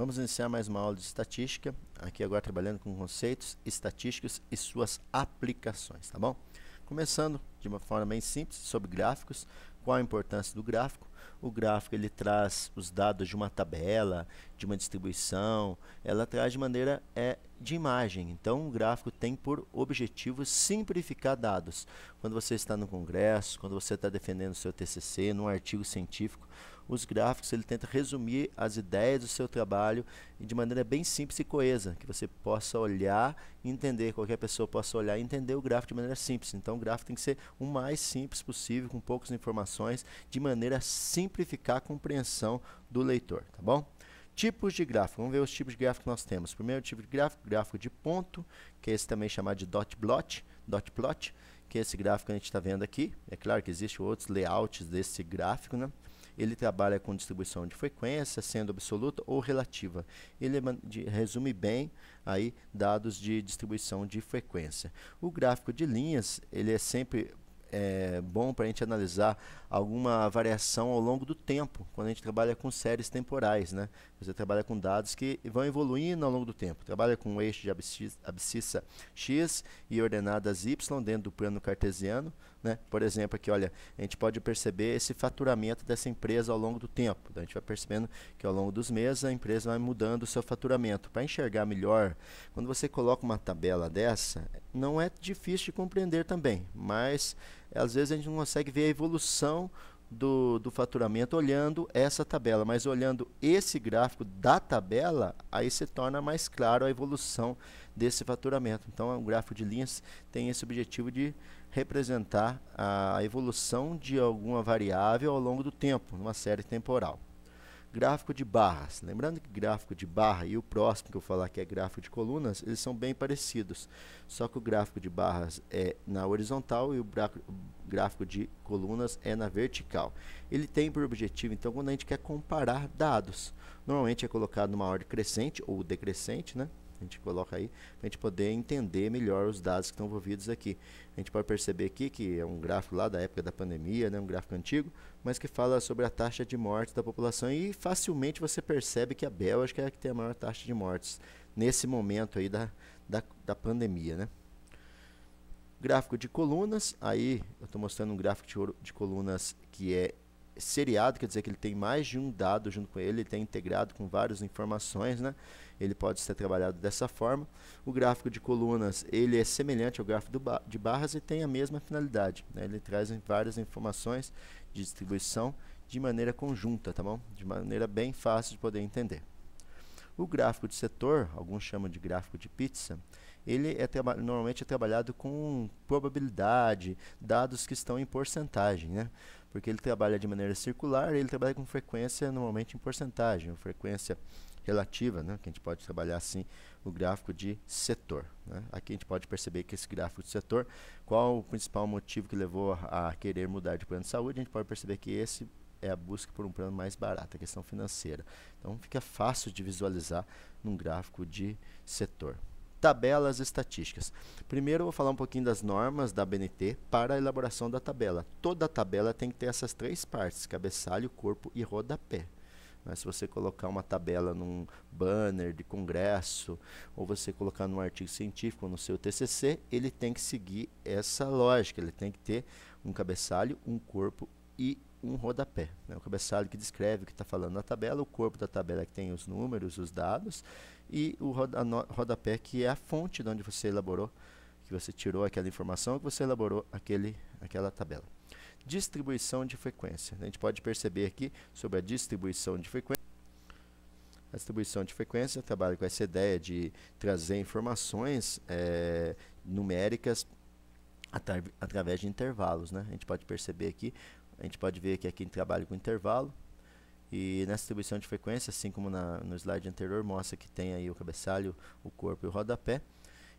Vamos iniciar mais uma aula de estatística, aqui agora trabalhando com conceitos estatísticos e suas aplicações, tá bom? Começando de uma forma bem simples, sobre gráficos, qual a importância do gráfico? O gráfico ele traz os dados de uma tabela, de uma distribuição, ela traz de maneira de imagem. Então, o gráfico tem por objetivo simplificar dados. Quando você está no congresso, quando você está defendendo o seu TCC, num artigo científico, os gráficos ele tenta resumir as ideias do seu trabalho de maneira bem simples e coesa, que você possa olhar e entender, qualquer pessoa possa olhar e entender o gráfico de maneira simples. Então, o gráfico tem que ser o mais simples possível, com poucas informações, de maneira a simplificar a compreensão do leitor, tá bom? Tipos de gráfico, vamos ver os tipos de gráfico que nós temos. Primeiro tipo de gráfico, gráfico de ponto, que é esse também chamado de dot plot, que é esse gráfico que a gente está vendo aqui. É claro que existem outros layouts desse gráfico, né? Ele trabalha com distribuição de frequência, sendo absoluta ou relativa. Ele resume bem aí dados de distribuição de frequência. O gráfico de linhas, ele é sempre bom para a gente analisar alguma variação ao longo do tempo, quando a gente trabalha com séries temporais, né? Você trabalha com dados que vão evoluindo ao longo do tempo. Trabalha com um eixo de abscissa x e ordenadas y dentro do plano cartesiano, né? Por exemplo, aqui, olha, a gente pode perceber esse faturamento dessa empresa ao longo do tempo. Então, a gente vai percebendo que ao longo dos meses a empresa vai mudando o seu faturamento. Para enxergar melhor, quando você coloca uma tabela dessa, não é difícil de compreender também, mas às vezes a gente não consegue ver a evolução do faturamento olhando essa tabela, mas olhando esse gráfico da tabela, aí se torna mais claro a evolução desse faturamento. Então, o gráfico de linhas tem esse objetivo de representar a evolução de alguma variável ao longo do tempo, numa série temporal. Gráfico de barras. Lembrando que gráfico de barra e o próximo que eu vou falar que é gráfico de colunas, eles são bem parecidos. Só que o gráfico de barras é na horizontal e o gráfico de colunas é na vertical. Ele tem por objetivo, então, quando a gente quer comparar dados, normalmente é colocado numa ordem crescente ou decrescente, né? A gente coloca aí para a gente poder entender melhor os dados que estão envolvidos aqui. A gente pode perceber aqui que é um gráfico lá da época da pandemia, né, um gráfico antigo, mas que fala sobre a taxa de morte da população e facilmente você percebe que a Bélgica é a que tem a maior taxa de mortes nesse momento aí da pandemia, né? Gráfico de colunas, aí eu estou mostrando um gráfico de colunas que é seriado, quer dizer que ele tem mais de um dado junto com ele tem integrado com várias informações, né? Ele pode ser trabalhado dessa forma. O gráfico de colunas, ele é semelhante ao gráfico de barras e tem a mesma finalidade, né? Ele traz várias informações de distribuição de maneira conjunta, tá bom? De maneira bem fácil de poder entender. O gráfico de setor, alguns chamam de gráfico de pizza, ele normalmente é trabalhado com probabilidade, dados que estão em porcentagem, né? Porque ele trabalha de maneira circular, ele trabalha com frequência normalmente em porcentagem, frequência relativa, né? Que a gente pode trabalhar assim o gráfico de setor, né? Aqui a gente pode perceber que esse gráfico de setor, qual o principal motivo que levou a querer mudar de plano de saúde, a gente pode perceber que esse é a busca por um plano mais barato, a questão financeira. Então fica fácil de visualizar num gráfico de setor. Tabelas estatísticas. Primeiro eu vou falar um pouquinho das normas da ABNT para a elaboração da tabela. Toda tabela tem que ter essas três partes, cabeçalho, corpo e rodapé. Mas se você colocar uma tabela num banner de congresso, ou você colocar num artigo científico ou no seu TCC, ele tem que seguir essa lógica, ele tem que ter um cabeçalho, um corpo e um rodapé, né? O cabeçalho que descreve o que está falando na tabela, o corpo da tabela que tem os números, os dados, e o rodapé que é a fonte de onde você elaborou, que você tirou aquela informação, que você elaborou aquela tabela. Distribuição de frequência. A gente pode perceber aqui sobre a distribuição de frequência. A distribuição de frequência trabalha com essa ideia de trazer informações numéricas através de intervalos, né? A gente pode perceber aqui, a gente pode ver que aqui a gente trabalha com intervalo, e nessa distribuição de frequência, assim como no slide anterior, mostra que tem aí o cabeçalho, o corpo e o rodapé.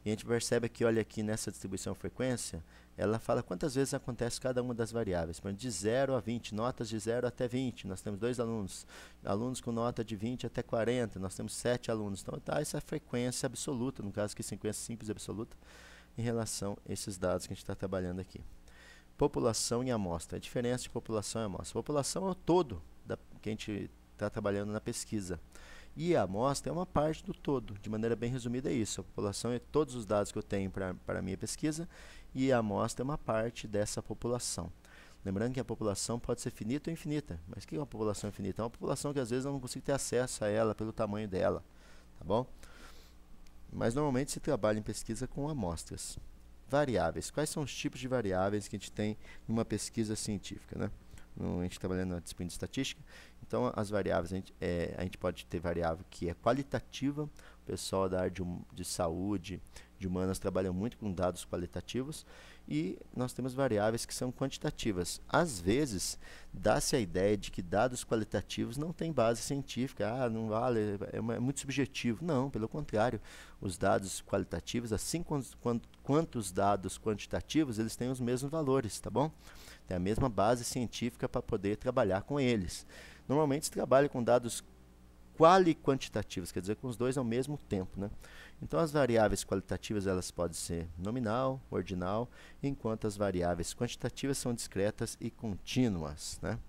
E a gente percebe que, olha aqui nessa distribuição de frequência, ela fala quantas vezes acontece cada uma das variáveis. Por exemplo, de 0 a 20, notas de 0 até 20. Nós temos 2 alunos. Alunos com nota de 20 até 40. Nós temos 7 alunos. Então, tá essa frequência absoluta, no caso aqui, frequência simples absoluta, em relação a esses dados que a gente está trabalhando aqui. População e amostra. A diferença de população e amostra. População é o todo que a gente está trabalhando na pesquisa. E a amostra é uma parte do todo. De maneira bem resumida é isso. A população é todos os dados que eu tenho para a minha pesquisa e a amostra é uma parte dessa população. Lembrando que a população pode ser finita ou infinita. Mas o que é uma população infinita? É uma população que às vezes eu não consigo ter acesso a ela pelo tamanho dela. Tá bom? Mas normalmente se trabalha em pesquisa com amostras. Variáveis. Quais são os tipos de variáveis que a gente tem em uma pesquisa científica, né? A gente trabalhando na disciplina de estatística. Então, as variáveis, a gente pode ter variável que é qualitativa. O pessoal da área de saúde, de humanas, trabalha muito com dados qualitativos. E nós temos variáveis que são quantitativas. Às vezes, dá-se a ideia de que dados qualitativos não têm base científica. Ah, não vale, é muito subjetivo. Não, pelo contrário. Os dados qualitativos, assim quanto os dados quantitativos, eles têm os mesmos valores, tá bom? Tem a mesma base científica para poder trabalhar com eles. Normalmente se trabalha com dados quali-quantitativos, quer dizer, com os dois ao mesmo tempo, né? Então, as variáveis qualitativas elas podem ser nominal, ordinal, enquanto as variáveis quantitativas são discretas e contínuas, né?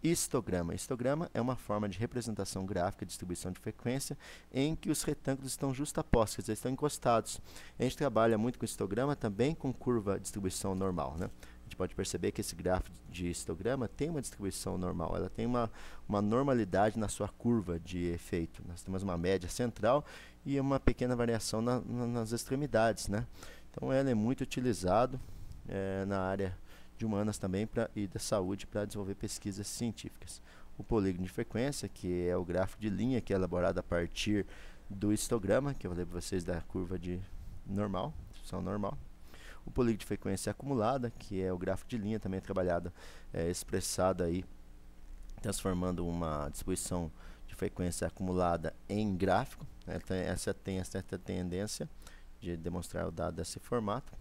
Histograma. Histograma é uma forma de representação gráfica de distribuição de frequência em que os retângulos estão justapostos, quer dizer, estão encostados. A gente trabalha muito com histograma, também com curva de distribuição normal, né? A gente pode perceber que esse gráfico de histograma tem uma distribuição normal, ela tem uma normalidade na sua curva de efeito. Nós temos uma média central e uma pequena variação nas extremidades, né? Então, ela é muito utilizado na área de humanas também e da saúde para desenvolver pesquisas científicas. O polígono de frequência, que é o gráfico de linha que é elaborado a partir do histograma, que eu falei para vocês da curva de normal, distribuição normal. O polígono de frequência acumulada, que é o gráfico de linha também trabalhado, expressado aí, transformando uma distribuição de frequência acumulada em gráfico, né? Essa tem a certa tendência de demonstrar o dado desse formato.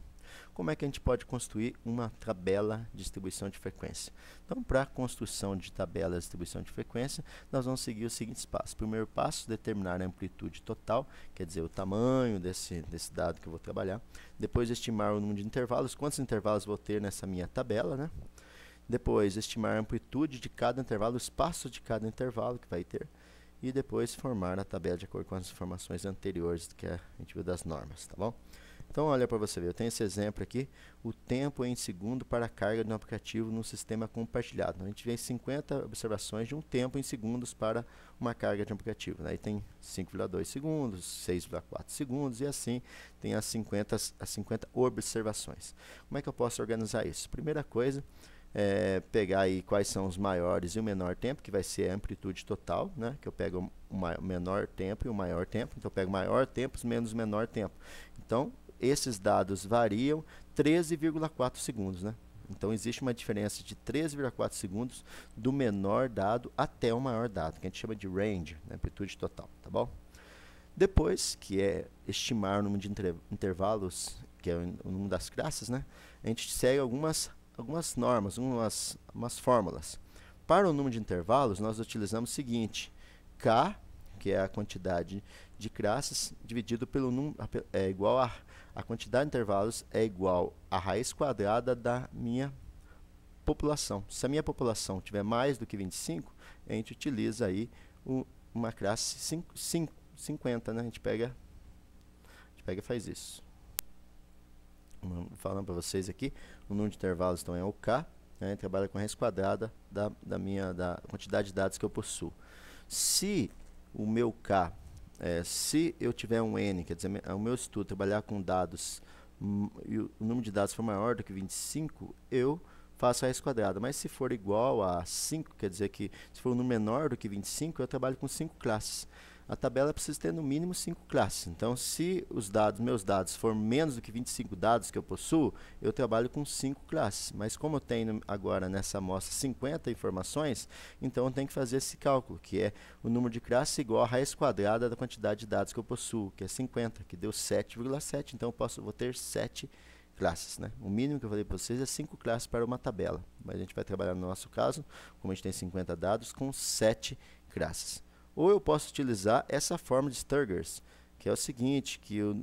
Como é que a gente pode construir uma tabela de distribuição de frequência? Então, para a construção de tabela de distribuição de frequência, nós vamos seguir os seguintes passos. Primeiro passo, determinar a amplitude total, quer dizer, o tamanho desse dado que eu vou trabalhar. Depois, estimar o número de intervalos, quantos intervalos vou ter nessa minha tabela, né? Depois, estimar a amplitude de cada intervalo, o espaço de cada intervalo que vai ter. E depois, formar a tabela de acordo com as informações anteriores que a gente viu das normas, tá bom? Então, olha para você ver, eu tenho esse exemplo aqui, o tempo em segundo para a carga de um aplicativo no sistema compartilhado. A gente vê 50 observações de um tempo em segundos para uma carga de um aplicativo. Aí tem 5,2 segundos, 6,4 segundos e assim tem as 50 observações. Como é que eu posso organizar isso? Primeira coisa, pegar aí quais são os maiores e o menor tempo, que vai ser a amplitude total, né? Que eu pego o menor tempo e o maior tempo. Então, eu pego maior tempo menos menor tempo. Então, esses dados variam 13,4 segundos, né? Então, existe uma diferença de 13,4 segundos do menor dado até o maior dado, que a gente chama de range, né? Amplitude total, tá bom? Depois, que é estimar o número de intervalos, que é o número das classes, né? A gente segue algumas normas, umas fórmulas. Para o número de intervalos, nós utilizamos o seguinte: K, que é a quantidade de classes, dividido pelo número, é igual a quantidade de intervalos é igual à raiz quadrada da minha população. Se a minha população tiver mais do que 25, a gente utiliza aí uma classe 50, né? A gente pega e faz isso. Falando para vocês aqui, o número de intervalos então é o K, né? Trabalha com a raiz quadrada da quantidade de dados que eu possuo. Se o meu K, se eu tiver um N, quer dizer, o meu estudo trabalhar com dados e o número de dados for maior do que 25, eu faço a raiz quadrada. Mas se for igual a 5, quer dizer que se for um número menor do que 25, eu trabalho com 5 classes. A tabela precisa ter no mínimo 5 classes. Então, se meus dados for menos do que 25 dados que eu possuo, eu trabalho com 5 classes. Mas como eu tenho agora nessa amostra 50 informações, então eu tenho que fazer esse cálculo, que é o número de classes igual a raiz quadrada da quantidade de dados que eu possuo, que é 50, que deu 7,7. Então, vou ter 7 classes, né? O mínimo que eu falei para vocês é 5 classes para uma tabela. Mas a gente vai trabalhar no nosso caso, como a gente tem 50 dados, com 7 classes. Ou eu posso utilizar essa forma de Sturgers, que é o seguinte, que eu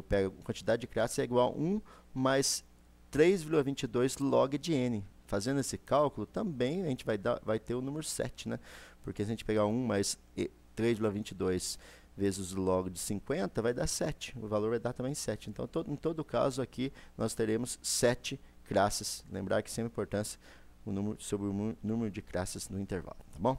pego a quantidade de classes é igual a 1 mais 3,22 log de n. Fazendo esse cálculo, também a gente vai ter o número 7, né? Porque se a gente pegar 1 mais 3,22 vezes o log de 50 vai dar 7. O valor vai dar também 7. Então, em todo caso aqui, nós teremos 7 classes. Lembrar que sempre importância sobre o número de classes no intervalo, tá bom?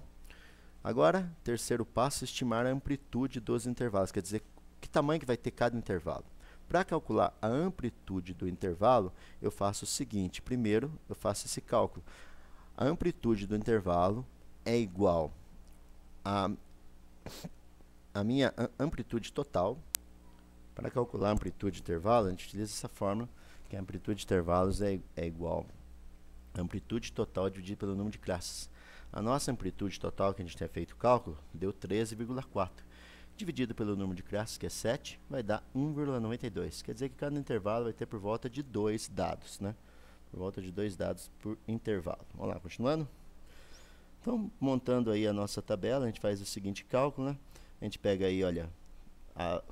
Agora, terceiro passo, estimar a amplitude dos intervalos, quer dizer, que tamanho que vai ter cada intervalo. Para calcular a amplitude do intervalo, eu faço o seguinte: primeiro, eu faço esse cálculo. A amplitude do intervalo é igual a minha amplitude total. Para calcular a amplitude de intervalo, a gente utiliza essa fórmula, que a amplitude de intervalos é igual a amplitude total dividido pelo número de classes. A nossa amplitude total, que a gente tinha feito o cálculo, deu 13,4. Dividido pelo número de classes, que é 7, vai dar 1,92. Quer dizer que cada intervalo vai ter por volta de 2 dados, né? Por volta de 2 dados por intervalo. Vamos lá, continuando. Então, montando aí a nossa tabela, a gente faz o seguinte cálculo, né? A gente pega aí, olha,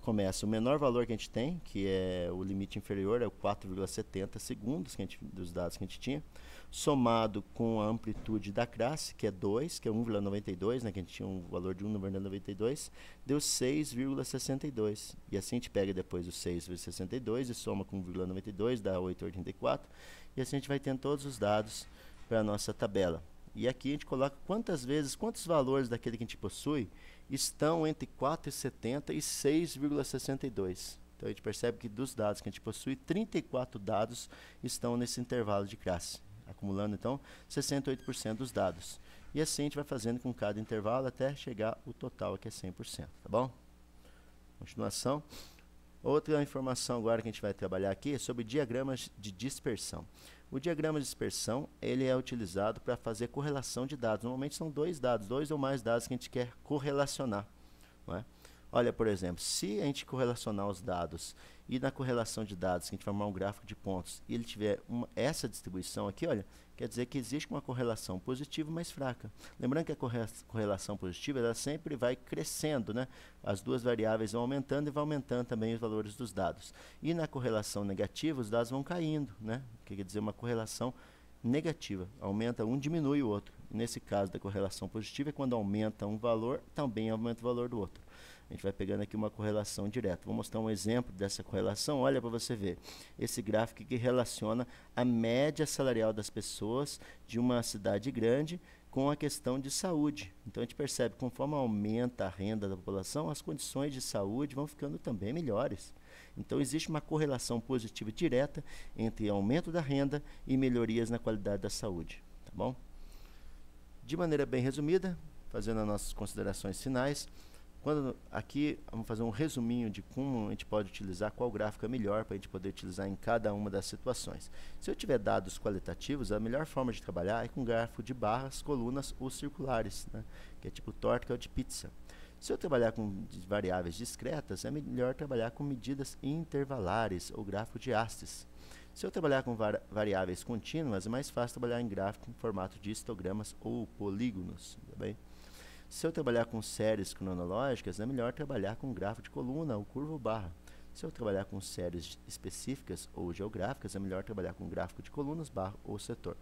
começa o menor valor que a gente tem, que é o limite inferior, é o 4,70 segundos dos dados que a gente tinha, somado com a amplitude da classe, que é 2, que é 1,92, né, que a gente tinha um valor de 1,92, deu 6,62. E assim a gente pega depois o 6,62 e soma com 1,92, dá 8,84. E assim a gente vai tendo todos os dados para a nossa tabela. E aqui a gente coloca quantos valores daquele que a gente possui estão entre 4,70 e 6,62. Então a gente percebe que dos dados que a gente possui, 34 dados estão nesse intervalo de classe, acumulando então 68% dos dados. E assim a gente vai fazendo com cada intervalo até chegar o total, que é 100%, tá bom? Continuação. Outra informação agora que a gente vai trabalhar aqui é sobre diagramas de dispersão. O diagrama de dispersão, ele é utilizado para fazer correlação de dados. Normalmente são dois ou mais dados que a gente quer correlacionar, não é? Olha, por exemplo, se a gente correlacionar os dados e na correlação de dados, que a gente formar um gráfico de pontos, e ele tiver essa distribuição aqui, olha, quer dizer que existe uma correlação positiva, mas fraca. Lembrando que a correlação positiva, ela sempre vai crescendo, né? As duas variáveis vão aumentando e vai aumentando também os valores dos dados. E na correlação negativa, os dados vão caindo, né? Que quer dizer uma correlação negativa. Aumenta um, diminui o outro. Nesse caso da correlação positiva, é quando aumenta um valor, também aumenta o valor do outro. A gente vai pegando aqui uma correlação direta. Vou mostrar um exemplo dessa correlação. Olha para você ver. Esse gráfico que relaciona a média salarial das pessoas de uma cidade grande com a questão de saúde. Então, a gente percebe que conforme aumenta a renda da população, as condições de saúde vão ficando também melhores. Então, existe uma correlação positiva direta entre aumento da renda e melhorias na qualidade da saúde. Tá bom? De maneira bem resumida, fazendo as nossas considerações finais, aqui vamos fazer um resuminho de como a gente pode utilizar, qual gráfico é melhor para a gente poder utilizar em cada uma das situações. Se eu tiver dados qualitativos, a melhor forma de trabalhar é com gráfico de barras, colunas ou circulares, né? Que é tipo torta ou de pizza. Se eu trabalhar com variáveis discretas, é melhor trabalhar com medidas intervalares ou gráfico de hastes. Se eu trabalhar com variáveis contínuas, é mais fácil trabalhar em gráfico em formato de histogramas ou polígonos, tá bem? Se eu trabalhar com séries cronológicas, é melhor trabalhar com gráfico de coluna ou curva ou barra. Se eu trabalhar com séries específicas ou geográficas, é melhor trabalhar com gráfico de colunas, barra ou setor.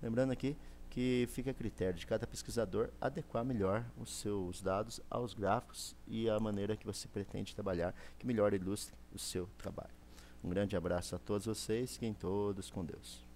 Lembrando aqui que fica a critério de cada pesquisador adequar melhor os seus dados aos gráficos e a maneira que você pretende trabalhar, que melhor ilustre o seu trabalho. Um grande abraço a todos vocês, fiquem todos com Deus.